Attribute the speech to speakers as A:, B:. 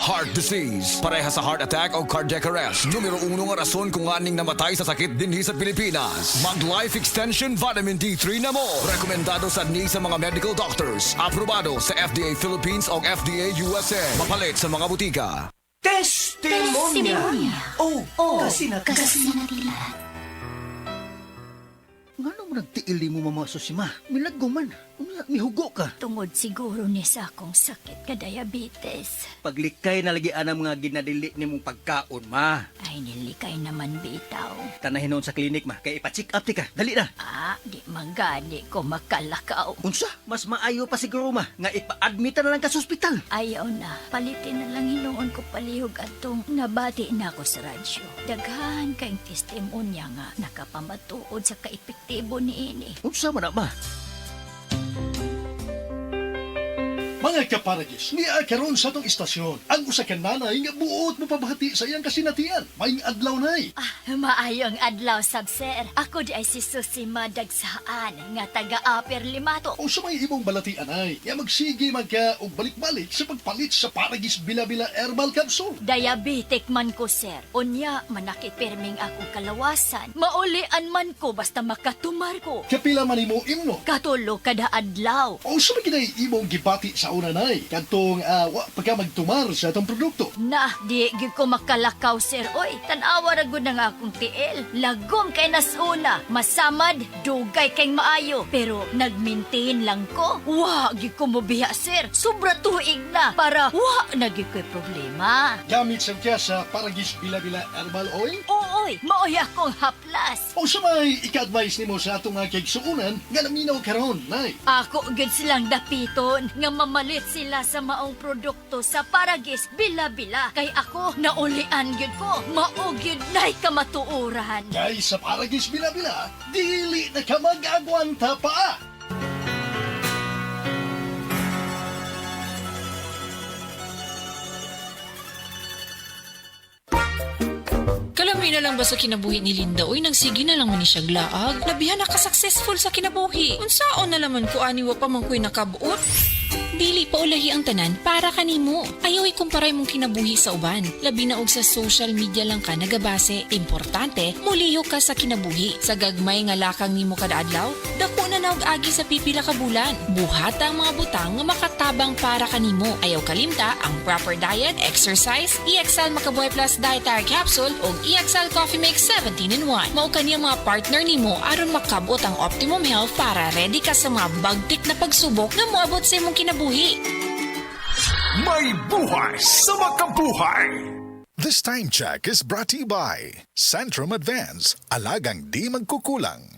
A: Heart disease, pareha sa heart attack o cardiac arrest. Numero 1 nga rason kung aning namatay sa sakit dinhi sa Pilipinas. Mag Life Extension Vitamin D3 na mo. Rekomendado sa mga medical doctors. Aprobado sa FDA Philippines o FDA USA. Mapalit sa mga butika.
B: Testimonya. Oh, kasi
C: Kasinatila.
B: Nga naman nagtiili mo mamaso si ma. Milaggo man. Mihugo ka.
C: Tungod siguro ni sa akong sakit ka diabetes.
B: Paglikay na lagi anang mga ginadili ni mong pagkaon, ma.
C: Ay, nilikay naman bitaw.
B: Tanahin noon sa klinik, ma. Kaya ipa-check up ti ka. Dali na.
C: Di magani ko makalakaw.
B: Unsa? Mas maayo pa siguro, ma. Nga ipa-admit na lang ka sa ospital.
C: Ayaw na. Palitin na lang hinuon ko palihog atong nabati na ako sa radyo. Daghan kayong testimonya nga nakapamatuod sa kaepektibo ni ini.
B: Unsa man na, ma?
D: Mga kaparagis, niya karon sa tong istasyon. Ang usa ka nanay nga buot mo pabahati sa iyang kasinatian. Maing adlaw nay.
C: Maayong adlaw, sir. Ako di ay si Susi Madagsaan nga taga-Upper Limato.
D: O sa may imong balatian ay, nga magsige magka og balik-balik sa pagpalit sa Paragis Bila-Bila Herbal Capsule.
C: Diabetic man ko, sir. Unya, manakit perming akong kalawasan. Maulian man ko basta makatumar ko.
D: Kapila man imo imno.
C: Katulo kada adlaw.
D: O sa may kinay imong gibati sa una nay, kantong wa pagka magtumar sa atong produkto.
C: Na, di gyud ko makalakaw, sir. Oy, tanawa ra gud na nga akong tiil. Lagom kay nasuna. Masamad, dugay kay maayo. Pero nag-maintain lang ko. Wa, gyud ko mobiya, sir. Sobra tuig na. Para wa na gyud ko'y problema.
D: Gamit sa kya sa Paragis Bila-Bila Herbal Oil.
C: Ooy, maoy akong haplas.
D: O sa may ika-advise nimo sa atong mga kaigsuunan nga naminaw karon nay.
C: Ako gud silang dapiton nga mamalit sila sa maong produkto sa Paragis Bila-Bila. Kay ako, naulian gyud ko. Mao gyud nay kamatuoran.
D: Kay sa Paragis Bila-Bila, dili na ka mag-agwanta pa.
E: Kalami na lang ba sa kinabuhi ni Linda? Uy, nagsige na lang man ni siya glaag. Labihan na ka-successful sa kinabuhi. Unsaon na laman ko aniwa pa man ko'y nakabuot? Dili pa ulahi ang tanan para kanimo. Ayaw ikumparay mong kinabuhi sa uban. Labi na og sa social media lang ka nagabase. Importante, muliyo ka sa kinabuhi. Sa gagmay nga lakang nimo kada adlaw, dako na naog agi sa pipila ka bulan. Buhata ang mga butang nga makatabang para kanimo. Ayaw kalimta ang proper diet, exercise, EXL Makabuhay Plus Dietary Capsule ug EXL Coffee Mix 17-in-1. Mao kaniyang mga partner nimo aron makabot ang optimum health para ready ka sa mga bagtik na pagsubok nga moabot sa imong kinabuhi.
A: May buhay sa makabuhay!
F: This time check is brought to you by Centrum Advance, alagang di magkukulang.